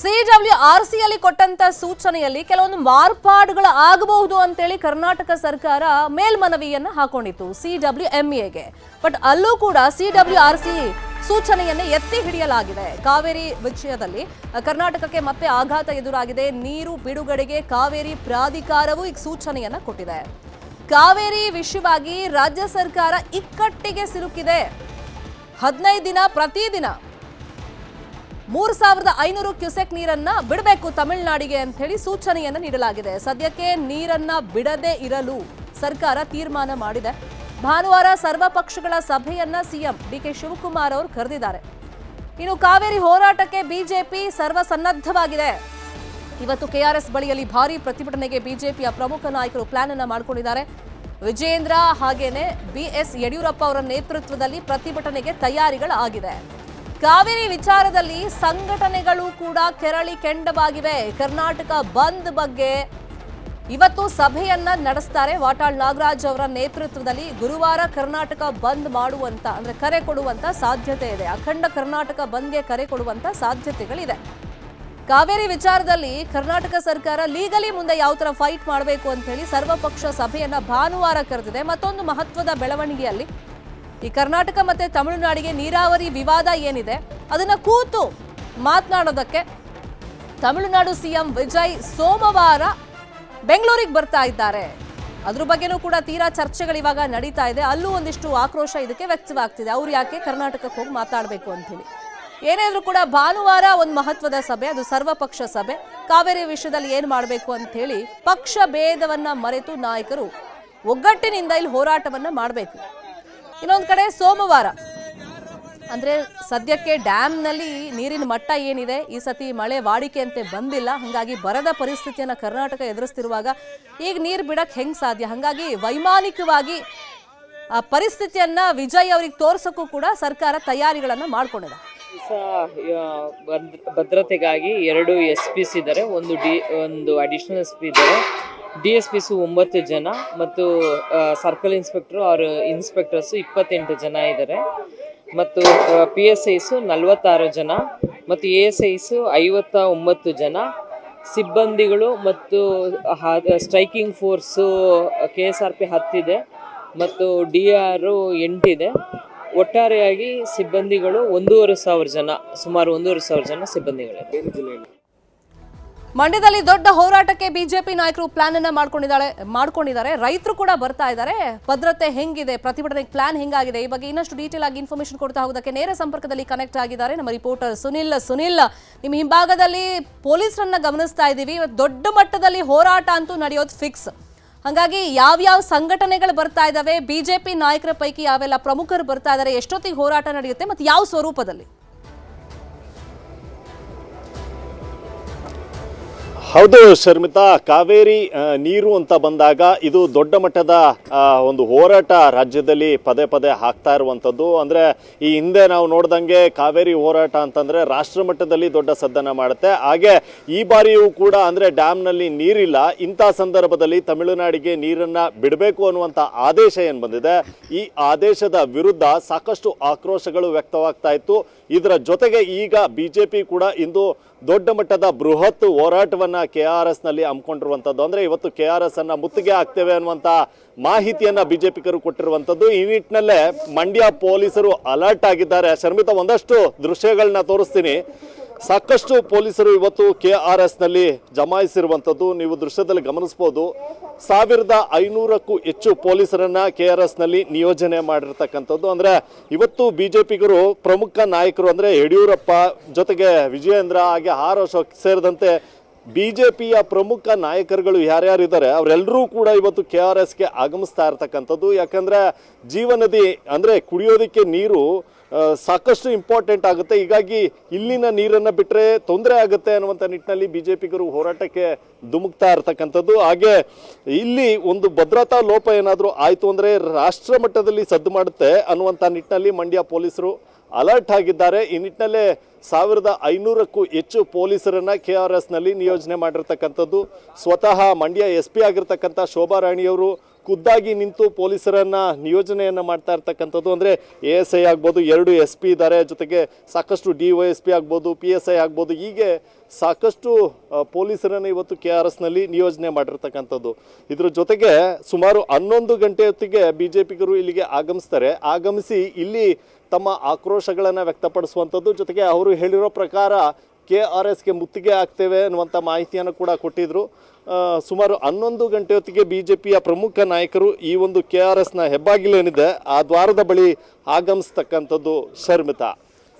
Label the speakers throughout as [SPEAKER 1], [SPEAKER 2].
[SPEAKER 1] CWRC ಅಲ್ಲಿ ಕೊಟ್ಟಂತ ಸೂಚನೆಯಲ್ಲಿ ಕೆಲವೊಂದು ಮಾರ್ಪಾಡುಗಳು ಆಗಬಹುದು ಅಂತೇಳಿ ಕರ್ನಾಟಕ ಸರ್ಕಾರ ಮೇಲ್ಮನವಿಯನ್ನ ಹಾಕೊಂಡಿತ್ತು CWMAಗೆ. ಬಟ್ ಅಲ್ಲೂ ಕೂಡ CWRC ಸೂಚನೆಯನ್ನೇ ಎತ್ತಿ ಹಿಡಿಯಲಾಗಿದೆ. ಕಾವೇರಿ ವಿಷಯದಲ್ಲಿ ಕರ್ನಾಟಕಕ್ಕೆ ಮತ್ತೆ ಆಘಾತ ಎದುರಾಗಿದೆ. ನೀರು ಬಿಡುಗಡೆಗೆ ಕಾವೇರಿ ಪ್ರಾಧಿಕಾರವು ಈಗ ಸೂಚನೆಯನ್ನ ಕೊಟ್ಟಿದೆ. ಕಾವೇರಿ ವಿಷಯವಾಗಿ ರಾಜ್ಯ ಸರ್ಕಾರ ಇಕ್ಕಟ್ಟಿಗೆ ಸಿಲುಕಿದೆ. 15 ದಿನ ಪ್ರತಿದಿನ 3500 ಕ್ಯೂಸೆಕ್ ನೀರನ್ನ ಬಿಡಬೇಕು ತಮಿಳುನಾಡಿಗೆ ಅಂತ ಹೇಳಿ ಸೂಚನೆಯನ್ನ ನೀಡಲಾಗಿದೆ. ಸದ್ಯಕ್ಕೆ ನೀರನ್ನ ಬಿಡದೇ ಇರಲು ಸರ್ಕಾರ ತೀರ್ಮಾನ ಮಾಡಿದೆ. ಭಾನುವಾರ ಸರ್ವಪಕ್ಷಗಳ ಸಭೆಯನ್ನ ಸಿಎಂ DK ಶಿವಕುಮಾರ್ ಅವರು ಕರೆದಿದ್ದಾರೆ. ಇನ್ನು ಕಾವೇರಿ ಹೋರಾಟಕ್ಕೆ ಬಿಜೆಪಿ ಸರ್ವಸನ್ನದ್ಧವಾಗಿದೆ. ಇವತ್ತು KRS ಬಳಿಯಲ್ಲಿ ಭಾರಿ ಪ್ರತಿಭಟನೆಗೆ ಬಿಜೆಪಿಯ ಪ್ರಮುಖ ನಾಯಕರು ಪ್ಲಾನ್ ಅನ್ನ ಮಾಡಿಕೊಂಡಿದ್ದಾರೆ. ವಿಜೇಂದ್ರ ಹಾಗೇನೆ BS ಯಡಿಯೂರಪ್ಪ ಅವರ ನೇತೃತ್ವದಲ್ಲಿ ಪ್ರತಿಭಟನೆಗೆ ತಯಾರಿಗಳಾಗಿದೆ. ಕಾವೇರಿ ವಿಚಾರದಲ್ಲಿ ಸಂಘಟನೆಗಳು ಕೂಡ ಕೆರಳಿ ಕೆಂಡವಾಗಿವೆ. ಕರ್ನಾಟಕ ಬಂದ್ ಬಗ್ಗೆ ಇವತ್ತು ಸಭೆಯನ್ನ ನಡೆಸ್ತಾರೆ. ವಾಟಾಳ್ ನಾಗರಾಜ್ ಅವರ ನೇತೃತ್ವದಲ್ಲಿ ಗುರುವಾರ ಕರ್ನಾಟಕ ಬಂದ್ ಮಾಡುವಂತ ಅಂದ್ರೆ ಕರೆ ಕೊಡುವಂತ ಸಾಧ್ಯತೆ ಇದೆ. ಅಖಂಡ ಕರ್ನಾಟಕ ಬಂದ್ಗೆ ಕರೆ ಕೊಡುವಂತ ಸಾಧ್ಯತೆಗಳಿದೆ. ಕಾವೇರಿ ವಿಚಾರದಲ್ಲಿ ಕರ್ನಾಟಕ ಸರ್ಕಾರ ಲೀಗಲಿ ಮುಂದೆ ಯಾವ ತರ ಫೈಟ್ ಮಾಡಬೇಕು ಅಂತ ಹೇಳಿ ಸರ್ವಪಕ್ಷ ಸಭೆಯನ್ನ ಭಾನುವಾರ ಕರೆದಿದೆ. ಮತ್ತೊಂದು ಮಹತ್ವದ ಬೆಳವಣಿಗೆಯಲ್ಲಿ ಈ ಕರ್ನಾಟಕ ಮತ್ತೆ ತಮಿಳುನಾಡಿಗೆ ನೀರಾವರಿ ವಿವಾದ ಏನಿದೆ ಅದನ್ನ ಕೂತು ಮಾತನಾಡೋದಕ್ಕೆ ತಮಿಳುನಾಡು ಸಿಎಂ ವಿಜಯ್ ಸೋಮವಾರ ಬೆಂಗಳೂರಿಗೆ ಬರ್ತಾ ಇದ್ದಾರೆ. ಅದ್ರ ಬಗ್ಗೆನೂ ಕೂಡ ತೀರಾ ಚರ್ಚೆಗಳು ಇವಾಗ ನಡೀತಾ ಇದೆ. ಅಲ್ಲೂ ಒಂದಿಷ್ಟು ಆಕ್ರೋಶ ಇದಕ್ಕೆ ವ್ಯಕ್ತವಾಗ್ತಿದೆ. ಅವ್ರು ಯಾಕೆ ಕರ್ನಾಟಕಕ್ಕೆ ಹೋಗಿ ಮಾತಾಡಬೇಕು ಅಂತ ಹೇಳಿ. ಏನೇ ಇದ್ರೂ ಕೂಡ ಭಾನುವಾರ ಒಂದು ಮಹತ್ವದ ಸಭೆ, ಅದು ಸರ್ವಪಕ್ಷ ಸಭೆ. ಕಾವೇರಿ ವಿಷಯದಲ್ಲಿ ಏನ್ ಮಾಡಬೇಕು ಅಂತ ಹೇಳಿ ಪಕ್ಷ ಭೇದವನ್ನ ಮರೆತು ನಾಯಕರು ಒಗ್ಗಟ್ಟಿನಿಂದ ಇಲ್ಲಿ ಹೋರಾಟವನ್ನ ಮಾಡಬೇಕು. ಇನ್ನೊಂದು ಕಡೆ ಸೋಮವಾರ ಅಂದ್ರೆ ಸದ್ಯಕ್ಕೆ ಡ್ಯಾಮ್ನಲ್ಲಿ ನೀರಿನ ಮಟ್ಟ ಏನಿದೆ, ಈ ಸತಿ ಮಳೆ ವಾಡಿಕೆಯಂತೆ ಬಂದಿಲ್ಲ. ಹಾಗಾಗಿ ಬರದ ಪರಿಸ್ಥಿತಿಯನ್ನ ಕರ್ನಾಟಕ ಎದುರಿಸ್ತಿರುವಾಗ ಈಗ ನೀರು ಬಿಡಕ್ ಹೆಂಗ್ ಸಾಧ್ಯ? ಹಾಗಾಗಿ ವೈಮಾನಿಕವಾಗಿ ಆ ಪರಿಸ್ಥಿತಿಯನ್ನ ವಿಜಯ್ ಅವರಿಗೆ ತೋರ್ಸಕ್ಕೂ ಕೂಡ ಸರ್ಕಾರ ತಯಾರಿಗಳನ್ನ ಮಾಡ್ಕೊಂಡಿದೆ.
[SPEAKER 2] ಭದ್ರತೆಗಾಗಿ 2 SPs ಇದ್ದಾರೆ, ಒಂದು ಅಡಿಷನಲ್ SP ಇದ್ದಾರೆ. DSPs 9 ಜನ ಮತ್ತು ಸರ್ಕಲ್ ಇನ್ಸ್ಪೆಕ್ಟರ್ ಆರ್ ಇನ್ಸ್ಪೆಕ್ಟರ್ಸ್ 28 ಜನ ಇದ್ದಾರೆ. ಮತ್ತು PSIs 46 ಜನ ಮತ್ತು ASIs 59 ಜನ ಸಿಬ್ಬಂದಿಗಳು ಮತ್ತು ಸ್ಟ್ರೈಕಿಂಗ್ ಫೋರ್ಸು KSRP 10 ಇದೆ ಮತ್ತು DR 8 ಇದೆ. ಒಟ್ಟಾರೆಯಾಗಿ ಸಿಬ್ಬಂದಿಗಳು 1,500 ಜನ, ಸುಮಾರು 1,500 ಜನ ಸಿಬ್ಬಂದಿಗಳಿದ್ದಾರೆ.
[SPEAKER 1] ಮಂಡ್ಯದಲ್ಲಿ ದೊಡ್ಡ ಹೋರಾಟಕ್ಕೆ ಬಿಜೆಪಿ ನಾಯಕರು ಪ್ಲಾನ್ ಅನ್ನ ಮಾಡ್ಕೊಂಡಿದ್ದಾರೆ. ರೈತರು ಕೂಡ ಬರ್ತಾ ಇದ್ದಾರೆ. ಭದ್ರತೆ ಹೆಂಗಿದೆ, ಪ್ರತಿಭಟನೆಗೆ ಪ್ಲಾನ್ ಹೆಂಗಾಗಿದೆ, ಈ ಬಗ್ಗೆ ಇನ್ನಷ್ಟು ಡೀಟೇಲ್ ಆಗಿ ಇನ್ಫಾರ್ಮೇಶನ್ ಕೊಡ್ತಾ ಹೋಗೋದಕ್ಕೆ ನೇರ ಸಂಪರ್ಕದಲ್ಲಿ ಕನೆಕ್ಟ್ ಆಗಿದ್ದಾರೆ ನಮ್ಮ ರಿಪೋರ್ಟರ್ ಸುನಿಲ್. ನಿಮ್ಮ ಹಿಂಭಾಗದಲ್ಲಿ ಪೊಲೀಸರನ್ನ ಗಮನಿಸ್ತಾ ಇದ್ದೀವಿ. ಇವತ್ತು ದೊಡ್ಡ ಮಟ್ಟದಲ್ಲಿ ಹೋರಾಟ ಅಂತೂ ನಡೆಯೋದು ಫಿಕ್ಸ್. ಹಾಗಾಗಿ ಯಾವ್ಯಾವ ಸಂಘಟನೆಗಳು ಬರ್ತಾ ಇದಾವೆ, ಬಿಜೆಪಿ ನಾಯಕರ ಪೈಕಿ ಯಾವೆಲ್ಲ ಪ್ರಮುಖರು ಬರ್ತಾ ಇದ್ದಾರೆ, ಎಷ್ಟೊತ್ತಿಗೆ ಹೋರಾಟ ನಡೆಯುತ್ತೆ ಮತ್ತು ಯಾವ ಸ್ವರೂಪದಲ್ಲಿ?
[SPEAKER 3] ಹೌದು ಶರ್ಮಿತಾ, ಕಾವೇರಿ ನೀರು ಅಂತ ಬಂದಾಗ ಇದು ದೊಡ್ಡ ಮಟ್ಟದ ಒಂದು ಹೋರಾಟ ರಾಜ್ಯದಲ್ಲಿ ಪದೇ ಪದೇ ಆಗ್ತಾ ಇರುವಂಥದ್ದು. ಅಂದರೆ ಈ ಹಿಂದೆ ನಾವು ನೋಡ್ದಂಗೆ ಕಾವೇರಿ ಹೋರಾಟ ಅಂತಂದರೆ ರಾಷ್ಟ್ರ ಮಟ್ಟದಲ್ಲಿ ದೊಡ್ಡ ಸದ್ದನ್ನು ಮಾಡುತ್ತೆ. ಹಾಗೆ ಈ ಬಾರಿಯೂ ಕೂಡ ಅಂದರೆ ಡ್ಯಾಮ್ನಲ್ಲಿ ನೀರಿಲ್ಲ, ಇಂಥ ಸಂದರ್ಭದಲ್ಲಿ ತಮಿಳುನಾಡಿಗೆ ನೀರನ್ನು ಬಿಡಬೇಕು ಅನ್ನುವಂಥ ಆದೇಶ ಏನು ಬಂದಿದೆ, ಈ ಆದೇಶದ ವಿರುದ್ಧ ಸಾಕಷ್ಟು ಆಕ್ರೋಶಗಳು ವ್ಯಕ್ತವಾಗ್ತಾ ಇತ್ತು. ಇದರ ಜೊತೆಗೆ ಈಗ BJP ಕೂಡ ಇಂದು ದೊಡ್ಡ ಮಟ್ಟದ ಬೃಹತ್ ಹೋರಾಟವನ್ನು KRSನಲ್ಲಿ ಹಮ್ಮಿಕೊಂಡಿರುವಂಥದ್ದು. ಅಂದರೆ ಇವತ್ತು KRS ಅನ್ನು ಮುತ್ತಿಗೆ ಹಾಕ್ತೇವೆ ಅನ್ನುವಂಥ ಮಾಹಿತಿಯನ್ನು BJPಗರು ಕೊಟ್ಟಿರುವಂಥದ್ದು. ಈ ನಿಟ್ಟಿನಲ್ಲೇ ಮಂಡ್ಯ ಪೊಲೀಸರು ಅಲರ್ಟ್ ಆಗಿದ್ದಾರೆ. ಶರ್ಮಿತಾ, ಒಂದಷ್ಟು ದೃಶ್ಯಗಳನ್ನ ತೋರಿಸ್ತೀನಿ. ಸಾಕಷ್ಟು ಪೊಲೀಸರು ಇವತ್ತು KRSನಲ್ಲಿ ಜಮಾಯಿಸಿರುವಂಥದ್ದು ನೀವು ದೃಶ್ಯದಲ್ಲಿ ಗಮನಿಸ್ಬೋದು. 1500ಕ್ಕೂ ಹೆಚ್ಚು ಪೊಲೀಸರನ್ನ KRSನಲ್ಲಿ ನಿಯೋಜನೆ ಮಾಡಿರ್ತಕ್ಕಂಥದ್ದು. ಅಂದರೆ ಇವತ್ತು BJPಗರು ಪ್ರಮುಖ ನಾಯಕರು ಅಂದರೆ ಯಡಿಯೂರಪ್ಪ ಜೊತೆಗೆ ವಿಜಯೇಂದ್ರ ಹಾಗೆ ಆರ್ ಅಶೋಕ್ ಸೇರಿದಂತೆ BJPಯ ಪ್ರಮುಖ ನಾಯಕರುಗಳು ಯಾರ್ಯಾರಿದ್ದಾರೆ ಅವರೆಲ್ಲರೂ ಕೂಡ ಇವತ್ತು KRSಗೆ ಆಗಮಿಸ್ತಾ ಇರ್ತಕ್ಕಂಥದ್ದು. ಯಾಕಂದರೆ ಜೀವನದಿ ಅಂದರೆ ಕುಡಿಯೋದಕ್ಕೆ ನೀರು ಸಾಕಷ್ಟು ಇಂಪಾರ್ಟೆಂಟ್ ಆಗುತ್ತೆ. ಹೀಗಾಗಿ ಇಲ್ಲಿನ ನೀರನ್ನು ಬಿಟ್ಟರೆ ತೊಂದರೆ ಆಗುತ್ತೆ ಅನ್ನುವಂಥ ನಿಟ್ಟಿನಲ್ಲಿ BJPಗರು ಹೋರಾಟಕ್ಕೆ ಧುಮುಕ್ತಾ ಇರ್ತಕ್ಕಂಥದ್ದು. ಹಾಗೆ ಇಲ್ಲಿ ಒಂದು ಭದ್ರತಾ ಲೋಪ ಏನಾದರೂ ಆಯಿತು ಅಂದರೆ ರಾಷ್ಟ್ರ ಮಟ್ಟದಲ್ಲಿ ಸದ್ದು ಮಾಡುತ್ತೆ ಅನ್ನುವಂಥ ನಿಟ್ಟಿನಲ್ಲಿ ಮಂಡ್ಯ ಪೊಲೀಸರು ಅಲರ್ಟ್ ಆಗಿದ್ದಾರೆ. ಈ ನಿಟ್ಟಿನಲ್ಲೇ 1500ಕ್ಕೂ ಹೆಚ್ಚು ಪೊಲೀಸರನ್ನ KRSನಲ್ಲಿ ನಿಯೋಜನೆ ಮಾಡಿರ್ತಕ್ಕಂಥದ್ದು. ಸ್ವತಃ ಮಂಡ್ಯ SP ಆಗಿರ್ತಕ್ಕಂಥ ಶೋಭಾ ರಾಣಿಯವರು ಖುದ್ದಾಗಿ ನಿಂತು ಪೊಲೀಸರನ್ನ ನಿಯೋಜನೆಯನ್ನ ಮಾಡ್ತಾ ಇರ್ತಕ್ಕಂಥದ್ದು. ಅಂದ್ರೆ ASI ಆಗ್ಬೋದು, 2 SP ಇದ್ದಾರೆ, ಜೊತೆಗೆ ಸಾಕಷ್ಟು DYSP ಆಗ್ಬೋದು, PSI ಆಗ್ಬೋದು, ಹೀಗೆ ಸಾಕಷ್ಟು ಪೊಲೀಸರನ್ನ ಇವತ್ತು KRS ನಲ್ಲಿ ನಿಯೋಜನೆ ಮಾಡಿರ್ತಕ್ಕಂಥದ್ದು. ಇದ್ರ ಜೊತೆಗೆ ಸುಮಾರು 11 ಗಂಟೆ ಹೊತ್ತಿಗೆ ಬಿಜೆಪಿಗರು ಇಲ್ಲಿಗೆ ಆಗಮಿಸ್ತಾರೆ. ಆಗಮಿಸಿ ಇಲ್ಲಿ ತಮ್ಮ ಆಕ್ರೋಶಗಳನ್ನ ವ್ಯಕ್ತಪಡಿಸುವಂಥದ್ದು, ಜೊತೆಗೆ ಅವರು ಹೇಳಿರೋ ಪ್ರಕಾರ KRSಗೆ ಮುತ್ತಿಗೆ ಆಗ್ತೇವೆ ಅನ್ನುವಂಥ ಮಾಹಿತಿಯನ್ನು ಕೂಡ ಕೊಟ್ಟಿದ್ರು. ಸುಮಾರು 11 ಗಂಟೆ ಹೊತ್ತಿಗೆ ಬಿಜೆಪಿಯ ಪ್ರಮುಖ ನಾಯಕರು ಈ ಒಂದು KRSನ ಹೆಬ್ಬಾಗಿಲೇನಿದೆ ಆ ದ್ವಾರದ ಬಳಿ ಆಗಮಿಸ್ತಕ್ಕಂಥದ್ದು. ಶರ್ಮಿತಾ,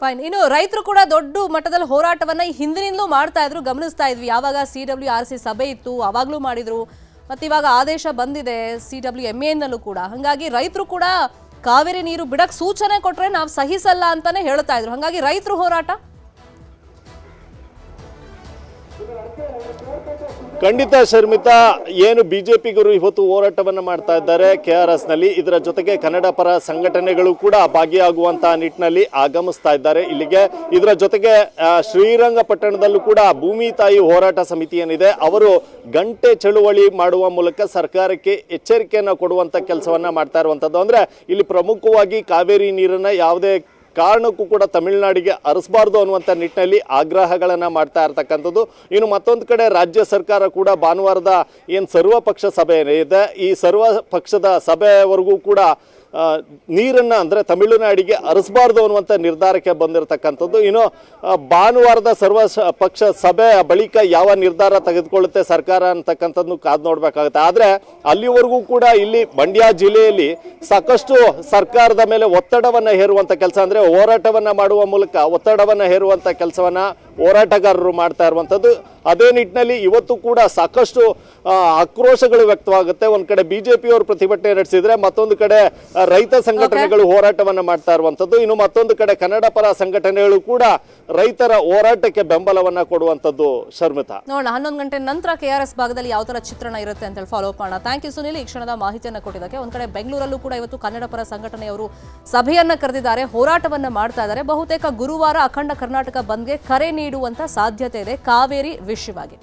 [SPEAKER 1] ಫೈನ್. ಇನ್ನು ರೈತರು ಕೂಡ ದೊಡ್ಡ ಮಟ್ಟದಲ್ಲಿ ಹೋರಾಟವನ್ನ ಈ ಹಿಂದಿನಿಂದಲೂ ಮಾಡ್ತಾ ಇದ್ರು, ಗಮನಿಸ್ತಾ ಇದ್ವಿ. ಯಾವಾಗ CWRC ಸಭೆ ಇತ್ತು ಅವಾಗ್ಲೂ ಮಾಡಿದ್ರು, ಮತ್ತೆ ಇವಾಗ ಆದೇಶ ಬಂದಿದೆ CWMAನಲ್ಲೂ ಕೂಡ. ಹಾಗಾಗಿ ರೈತರು ಕೂಡ ಕಾವೇರಿ ನೀರು ಬಿಡಕ್ ಸೂಚನೆ ಕೊಟ್ರೆ ನಾವು ಸಹಿಸಲ್ಲ ಅಂತಾನೆ ಹೇಳ್ತಾ ಇದ್ರು. ಹಾಗಾಗಿ ರೈತರು ಹೋರಾಟ
[SPEAKER 3] ಖಂಡಿತ ಶರ್ಮಿತಾ, ಏನು ಬಿಜೆಪಿಗರು ಇವತ್ತು ಹೋರಾಟವನ್ನು ಮಾಡ್ತಾ ಇದ್ದಾರೆ KRSನಲ್ಲಿ, ಇದರ ಜೊತೆಗೆ ಕನ್ನಡ ಪರ ಸಂಘಟನೆಗಳು ಕೂಡ ಭಾಗಿಯಾಗುವಂತಹ ನಿಟ್ಟಿನಲ್ಲಿ ಆಗಮಿಸ್ತಾ ಇದ್ದಾರೆ ಇಲ್ಲಿಗೆ. ಇದರ ಜೊತೆಗೆ ಶ್ರೀರಂಗಪಟ್ಟಣದಲ್ಲೂ ಕೂಡ ಭೂಮಿ ತಾಯಿ ಹೋರಾಟ ಸಮಿತಿ ಏನಿದೆ ಅವರು ಗಂಟೆ ಚಳುವಳಿ ಮಾಡುವ ಮೂಲಕ ಸರ್ಕಾರಕ್ಕೆ ಎಚ್ಚರಿಕೆಯನ್ನು ಕೊಡುವಂತ ಕೆಲಸವನ್ನ ಮಾಡ್ತಾ ಇರುವಂತದ್ದು. ಅಂದ್ರೆ ಇಲ್ಲಿ ಪ್ರಮುಖವಾಗಿ ಕಾವೇರಿ ನೀರನ್ನ ಯಾವುದೇ ಕಾರಣಕ್ಕೂ ಕೂಡ ತಮಿಳುನಾಡಿಗೆ ಹರಿಸಬಾರ್ದು ಅನ್ನುವಂಥ ನಿಟ್ಟಿನಲ್ಲಿ ಆಗ್ರಹಗಳನ್ನು ಮಾಡ್ತಾ ಇರ್ತಕ್ಕಂಥದ್ದು. ಇನ್ನು ಮತ್ತೊಂದು ಕಡೆ ರಾಜ್ಯ ಸರ್ಕಾರ ಕೂಡ ಭಾನುವಾರದ ಏನು ಸರ್ವಪಕ್ಷ ಸಭೆ ಇದೆ, ಈ ಸರ್ವ ಪಕ್ಷದ ಸಭೆಯವರೆಗೂ ಕೂಡ ನೀರನ್ನು ಅಂದರೆ ತಮಿಳುನಾಡಿಗೆ ಹರಿಸಬಾರ್ದು ಅನ್ನುವಂಥ ನಿರ್ಧಾರಕ್ಕೆ ಬಂದಿರತಕ್ಕಂಥದ್ದು. ಇನ್ನು ಭಾನುವಾರದ ಸರ್ವ ಪಕ್ಷ ಸಭೆ ಬಳಿಕ ಯಾವ ನಿರ್ಧಾರ ತೆಗೆದುಕೊಳ್ಳುತ್ತೆ ಸರ್ಕಾರ ಅಂತಕ್ಕಂಥದ್ದು ಕಾದು ನೋಡಬೇಕಾಗುತ್ತೆ. ಆದರೆ ಅಲ್ಲಿವರೆಗೂ ಕೂಡ ಇಲ್ಲಿ ಮಂಡ್ಯ ಜಿಲ್ಲೆಯಲ್ಲಿ ಸಾಕಷ್ಟು ಸರ್ಕಾರದ ಮೇಲೆ ಒತ್ತಡವನ್ನು ಹೇರುವಂಥ ಕೆಲಸ, ಅಂದರೆ ಹೋರಾಟವನ್ನು ಮಾಡುವ ಮೂಲಕ ಒತ್ತಡವನ್ನು ಹೇರುವಂಥ ಕೆಲಸವನ್ನು ಹೋರಾಟಗಾರರು ಮಾಡ್ತಾ ಇರುವಂಥದ್ದು. ಅದೇ ನಿಟ್ಟಿನಲ್ಲಿ ಇವತ್ತು ಕೂಡ ಸಾಕಷ್ಟು ಆಕ್ರೋಶಗಳು ವ್ಯಕ್ತವಾಗುತ್ತೆ. ಒಂದು ಕಡೆ ಬಿಜೆಪಿಯವರು ಪ್ರತಿಭಟನೆ ನಡೆಸಿದ್ರೆ, ಮತ್ತೊಂದು ಕಡೆ ರೈತ ಸಂಘಟನೆಗಳು ಹೋರಾಟವನ್ನ ಮಾಡ್ತಾ ಇರುವಂತದ್ದು. ಇನ್ನು ಮತ್ತೊಂದು ಕಡೆ ಕನ್ನಡ ಪರ ಸಂಘಟನೆಗಳು ಕೂಡ ರೈತರ ಹೋರಾಟಕ್ಕೆ ಬೆಂಬಲವನ್ನ ಕೊಡುವಂತದ್ದು. ಶರ್ಮಿತಾ,
[SPEAKER 1] ನೋಡೋಣ 11 ಗಂಟೆ ನಂತರ KRS ಭಾಗದಲ್ಲಿ ಯಾವ ತರ ಚಿತ್ರಣ ಇರುತ್ತೆ ಅಂತ ಹೇಳಿ ಫಾಲೋ ಅಪ್ ಮಾಡೋಣ. ಥ್ಯಾಂಕ್ ಯು ಸುನಿಲ್, ಈ ಕ್ಷಣದ ಮಾಹಿತಿಯನ್ನು ಕೊಟ್ಟಿದ್ದಕ್ಕೆ. ಒಂದ್ ಕಡೆ ಬೆಂಗಳೂರಲ್ಲೂ ಕೂಡ ಇವತ್ತು ಕನ್ನಡ ಪರ ಸಂಘಟನೆಯವರು ಸಭೆಯನ್ನ ಕರೆದಿದ್ದಾರೆ, ಹೋರಾಟವನ್ನ ಮಾಡ್ತಾ ಇದ್ದಾರೆ. ಬಹುತೇಕ ಗುರುವಾರ ಅಖಂಡ ಕರ್ನಾಟಕ ಬಂದ್ಗೆ ಕರೆ ನೀಡುವಂತ ಸಾಧ್ಯತೆ ಇದೆ ಕಾವೇರಿ ವಿಷಯವಾಗಿ.